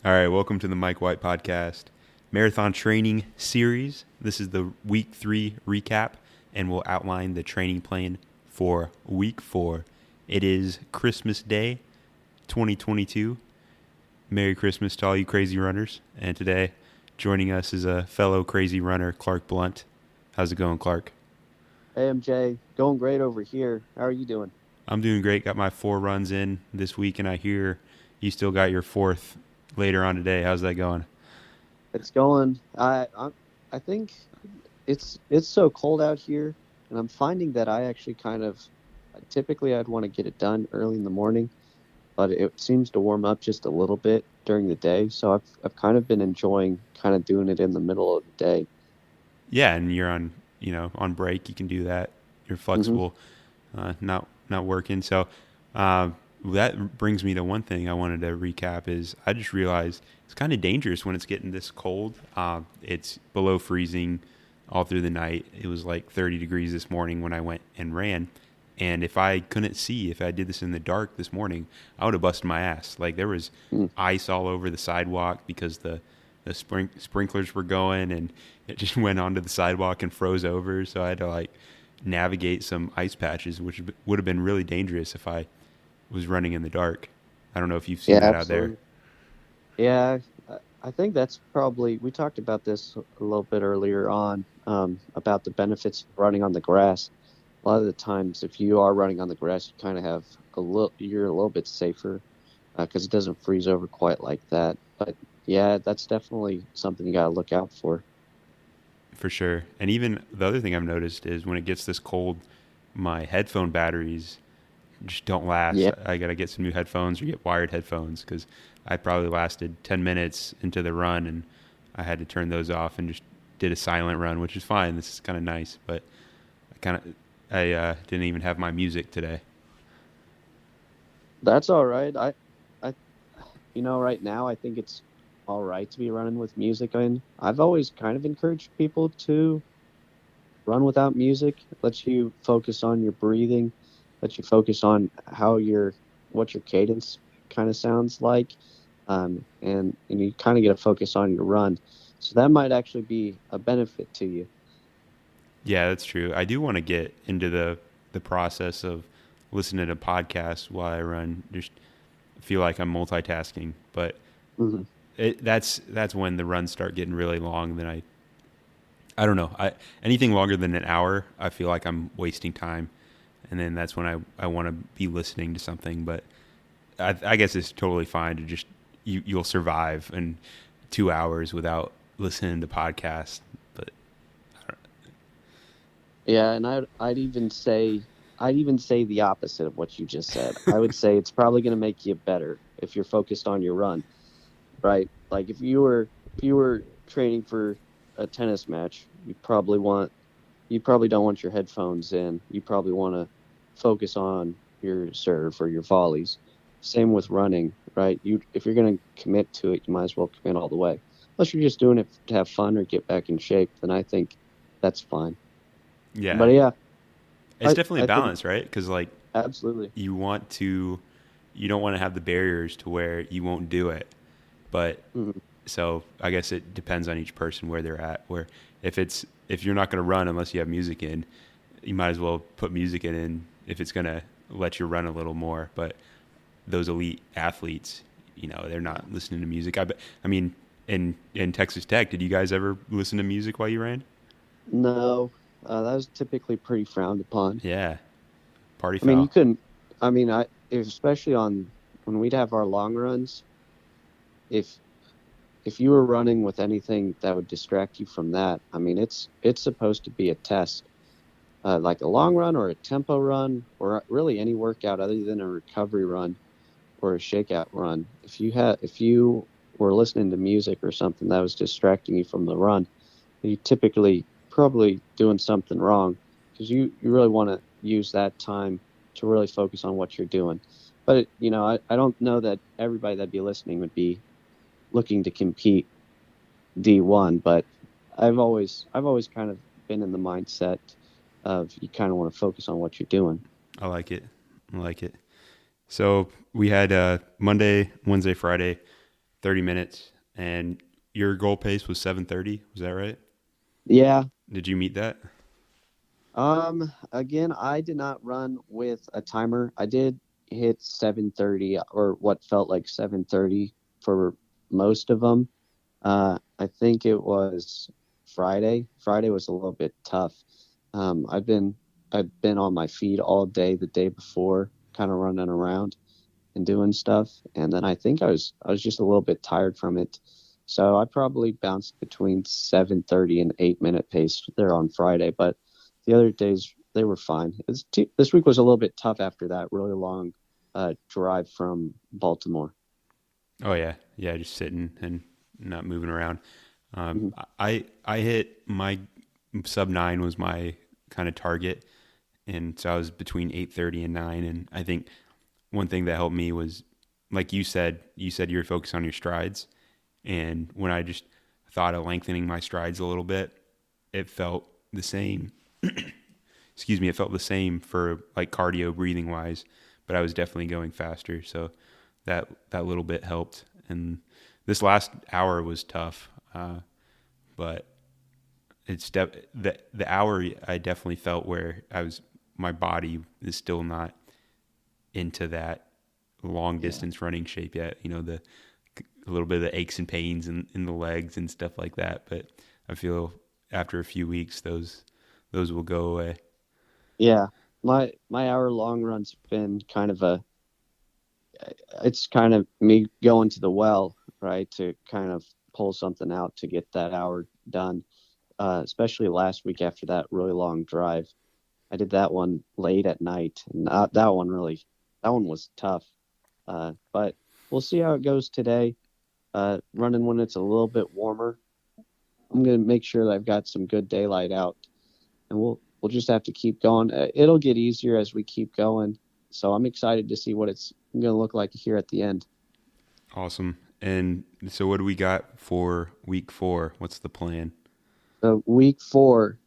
All right, welcome to the Mike White Podcast Marathon Training Series. This is the Week 3 recap, and we'll outline the training plan for Week 4. It is Christmas Day 2022. Merry Christmas to all you crazy runners. And today, joining us is a fellow crazy runner, Clark Blunt. How's it going, Clark? Hey MJ, going great over here. How are you doing? I'm doing great. Got my 4 runs in this week, and I hear you still got your 4th later on today. How's that going? It's going. I think it's so cold out here, and I'm finding that I actually kind of typically I'd want to get it done early in the morning, but it seems to warm up just a little bit during the day. So I've kind of been enjoying kind of doing it in the middle of the day. Yeah, and you're on break. You can do that. You're hmm flexible, not working. So that brings me to one thing I wanted to recap is I just realized it's kind of dangerous when it's getting this cold. It's below freezing all through the night. It was like 30 degrees this morning when I went and ran. And if I couldn't see, if I did this in the dark this morning, I would have busted my ass. Like there was ice all over the sidewalk because the sprinklers were going, and it just went onto the sidewalk and froze over. So I had to like navigate some ice patches, which would have been really dangerous if I was running in the dark. I don't know if you've seen Yeah, that out there. absolutely. Yeah, I think that's probably we talked about this a little bit earlier on about the benefits of running on the grass. A lot of the times, if you are running on the grass, you kind of have you're a little bit safer because it doesn't freeze over quite like that. But yeah, that's definitely something you got to look out for. For sure. And even the other thing I've noticed is when it gets this cold, my headphone batteries just don't last. Yeah, I got to get some new headphones or get wired headphones because I probably lasted 10 minutes into the run and I had to turn those off and just did a silent run, which is fine. This is kind of nice, but I didn't even have my music today. that's all right. I, right now, I think it's all right to be running with music in. I've always kind of encouraged people to run without music. It lets you focus on your breathing, lets you focus on what your cadence kind of sounds like, and you kind of get a focus on your run. So that might actually be a benefit to you. Yeah, that's true. I do want to get into the process of listening to podcasts while I run. Just feel like I'm multitasking, but hmm that's when the runs start getting really long. Then I don't know. Anything longer than an hour, I feel like I'm wasting time, and then that's when I want to be listening to something. But I guess it's totally fine to just you'll survive in 2 hours without listening to podcasts. But Yeah, and I'd even say the opposite of what you just said. I would say it's probably going to make you better if you're focused on your run, right? Like if you were training for a tennis match, you probably don't want your headphones in. You probably want to focus on your serve or your volleys. Same with running, right? You if you're going to commit to it, you might as well commit all the way. Unless you're just doing it to have fun or get back in shape, then I think that's fine. But yeah, yeah, it's definitely a I think balance, right? Because like absolutely. you want to, you don't want to have the barriers to where you won't do it, but Mhm. so I guess it depends on each person where they're at. Where if you're not going to run unless you have music in, you might as well put music in if it's going to let you run a little more. But those elite athletes, they're not listening to music. I mean, in Texas Tech, did you guys ever listen to music while you ran? No, that was typically pretty frowned upon. Yeah, party I mean, you foul. couldn't. I mean, especially on when we'd have our long runs, if if you were running with anything that would distract you from that, I mean, it's supposed to be a test, like a long run or a tempo run or really any workout other than a recovery run or a shakeout run. If you were listening to music or something that was distracting you from the run, you typically probably doing something wrong because you really want to use that time to really focus on what you're doing. But I don't know that everybody that'd be listening would be looking to compete D1, but I've always kind of been in the mindset of you kind of want to focus on what you're doing. I like it. I like it. So we had Monday, Wednesday, Friday. 30 minutes, and your goal pace was 7:30. Was that right? Yeah. Did you meet that? Again, I did not run with a timer. I did hit 7:30 or what felt like 7:30 for most of them. I think it was Friday. Friday was a little bit tough. I've been on my feet all day the day before, kind of running around and doing stuff, and then I was just a little bit tired from it. So I probably bounced between 7:30 and 8 minute pace there on Friday, but the other days they were fine. This week was a little bit tough after that really long drive from Baltimore. Oh yeah, yeah, just sitting and not moving around. Mhm. I hit my sub 9 was my kind of target, and so I was between 8:30 and 9. And I think one thing that helped me was, like you said you were focused on your strides, and when I just thought of lengthening my strides a little bit, it felt the same. Excuse me, it felt the same for like cardio breathing wise, but I was definitely going faster. So that little bit helped. And this last hour was tough, but the hour I definitely felt where my body is still not into that long Yeah. distance running shape yet. You know, a little bit of the aches and pains in the legs and stuff like that. But I feel after a few weeks, those will go away. Yeah. My hour long run's been kind of a it's kind of me going to the well, right, to kind of pull something out to get that hour done. Especially last week after that really long drive. I did that one late at night, and that one was tough. But we'll see how it goes today. Running when it's a little bit warmer. I'm gonna make sure that I've got some good daylight out, and we'll just have to keep going. It'll get easier as we keep going. So I'm excited to see what it's gonna look like here at the end. Awesome. And so, what do we got for week 4? What's the plan? So week 4,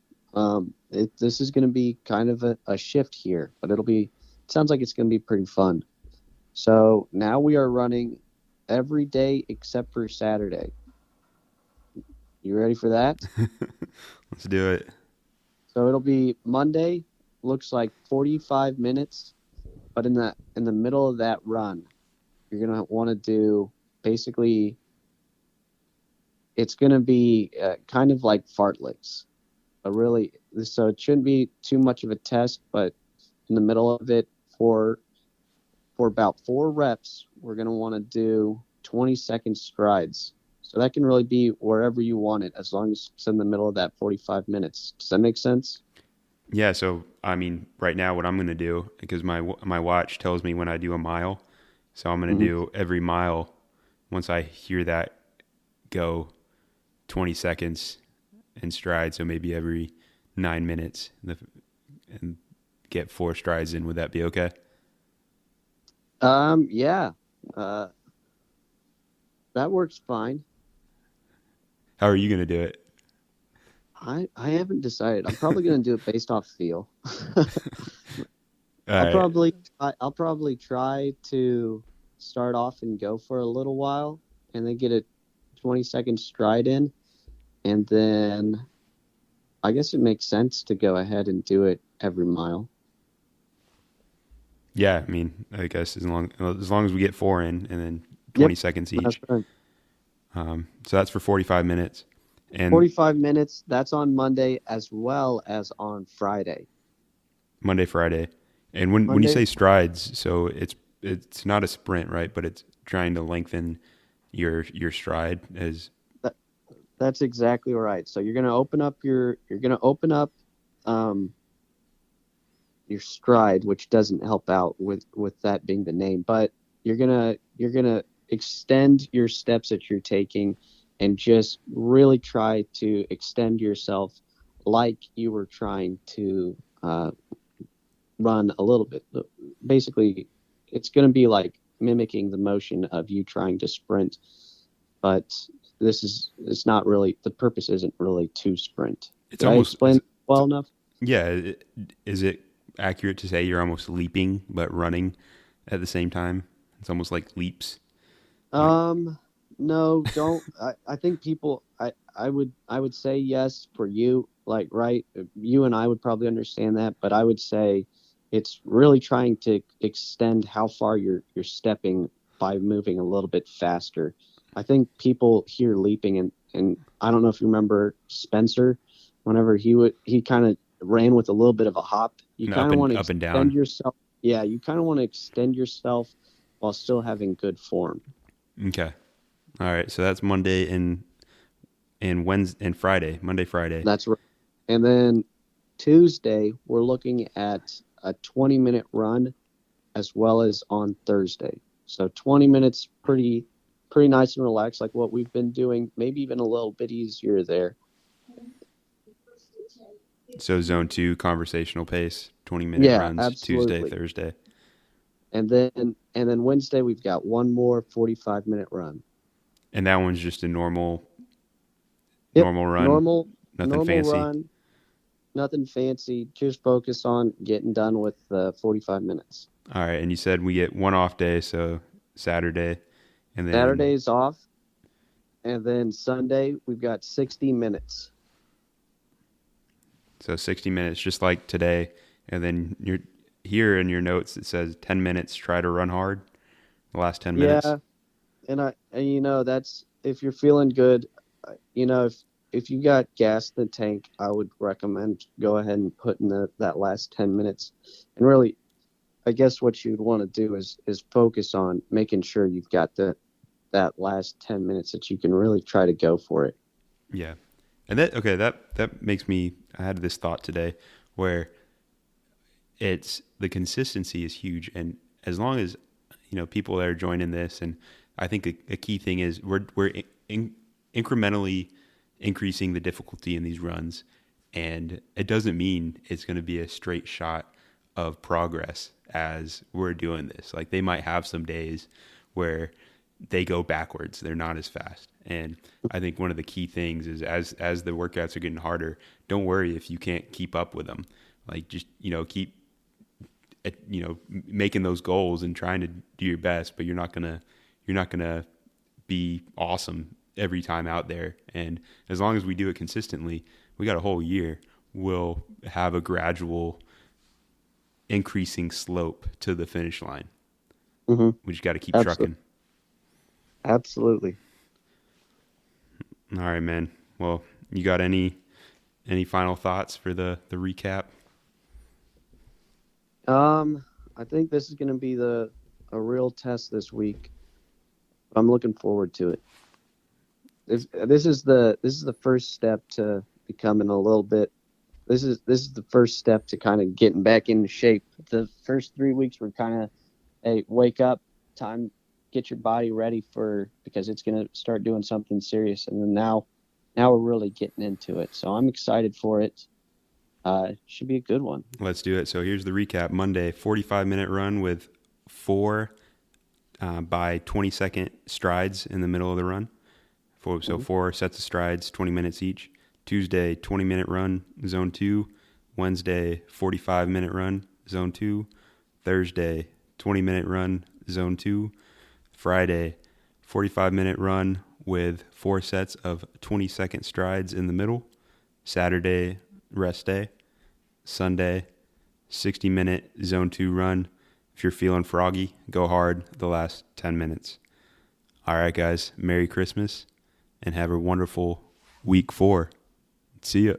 this is going to be kind of a shift here, but it sounds like it's going to be pretty fun. So now we are running every day except for Saturday. You ready for that? Let's do it. So it'll be Monday, looks like 45 minutes, but in the middle of that run, you're going to want to do basically it's going to be kind of like fartleks. So it shouldn't be too much of a test, but in the middle of it for about 4 reps, we're going to want to do 20-second strides. So that can really be wherever you want it, as long as it's in the middle of that 45 minutes. Does that make sense? Yeah. So, I mean, right now, what I'm going to do, because my watch tells me when I do a mile, so I'm going to Hmm. do every mile. Once I hear that go, 20 seconds in stride. So maybe every 9 minutes, and get 4 strides in. Would that be okay? Yeah, uh, that works fine. How are you going to do it? I haven't decided. I'm probably going to do it based off feel. All right. I'll probably try to start off and go for a little while, and then get a 20-second stride in, and then I guess it makes sense to go ahead and do it every mile. Yeah. I mean, I guess as long as we get 4 in, and then Yep, 20 seconds that's each. right. So that's for 45 minutes. And 45 minutes. That's on Monday as well as on Friday. Monday, Friday. And when you Monday, say strides, so it's not a sprint, right? But it's trying to lengthen your stride as that, that's exactly right. So you're gonna open up um, your stride, which doesn't help out with that being the name, but you're gonna extend your steps that you're taking, and just really try to extend yourself like you were trying to run a little bit. Basically, it's going to be like mimicking the motion of you trying to sprint, but it's not really, the purpose isn't really to sprint. it's Did I almost explain well enough? yeah. Is it accurate to say you're almost leaping but running at the same time? It's almost like leaps. Like Um, No, don't. I think people. I would say yes for you. Like, right, you and I would probably understand that, but I would say it's really trying to extend how far you're stepping by moving a little bit faster. I think people hear leaping, and I don't know if you remember Spencer, whenever he kind of ran with a little bit of a hop. You And kind of want to up and extend down. yourself. Yeah, you kind of want to extend yourself while still having good form. Okay. All right. So that's Monday and Wednesday and Friday. Monday, Friday. That's right. And then Tuesday, we're looking at a 20-minute run as well as on Thursday. So 20 minutes, pretty nice and relaxed, like what we've been doing. Maybe even a little bit easier there. So zone 2 conversational pace, 20-minute Yeah, runs Tuesday, absolutely. Thursday. And then Wednesday we've got one more 45-minute run. And that one's just a normal Yep, run, normal nothing normal fancy. run, nothing fancy. Just focus on getting done with 45 minutes. All right, and you said we get one off day, so Saturday, and then Saturday's off, and then Sunday we've got 60 minutes. so 60 minutes, just like today, and then you're here in your notes it says 10 minutes. Try to run hard. The last 10 minutes. Yeah, and that's if you're feeling good, if you got gas in the tank, I would recommend go ahead and put in that last 10 minutes. And really, I guess what you'd want to do is focus on making sure you've got that last 10 minutes that you can really try to go for it. Yeah, and that makes me. I had this thought today where it's the consistency is huge, and as long as people that are joining this, and I think a key thing is we're incrementally increasing the difficulty in these runs, and it doesn't mean it's going to be a straight shot of progress as we're doing this. Like they might have some days where they go backwards, they're not as fast, and I think one of the key things is as the workouts are getting harder, don't worry if you can't keep up with them. Like just keep making those goals and trying to do your best, but you're not gonna be awesome every time out there. And as long as we do it consistently, we got a whole year. We'll have a gradual increasing slope to the finish line. Mm-hmm. We just got to keep Absolutely. trucking. Absolutely. All right, man. Well, you got any final thoughts for the recap? I think this is going to be a real test this week. I'm looking forward to it. This is the first step to becoming a little bit. This is the first step to kind of getting back into shape. The first 3 weeks were kind of, hey, wake up, time, get your body ready because it's going to start doing something serious. And then now we're really getting into it. So I'm excited for it. Should be a good one. Let's do it. So here's the recap. Monday, 45-minute run with 4 by 20-second strides in the middle of the run. So 4 sets of strides, 20 minutes each. Tuesday, 20-minute run, zone 2. Wednesday, 45-minute run, zone 2. Thursday, 20-minute run, zone 2. Friday, 45-minute run with 4 sets of 20-second strides in the middle. Saturday, rest day. Sunday, 60-minute zone 2 run. If you're feeling froggy, go hard the last 10 minutes. All right, guys, Merry Christmas and have a wonderful week 4. See ya.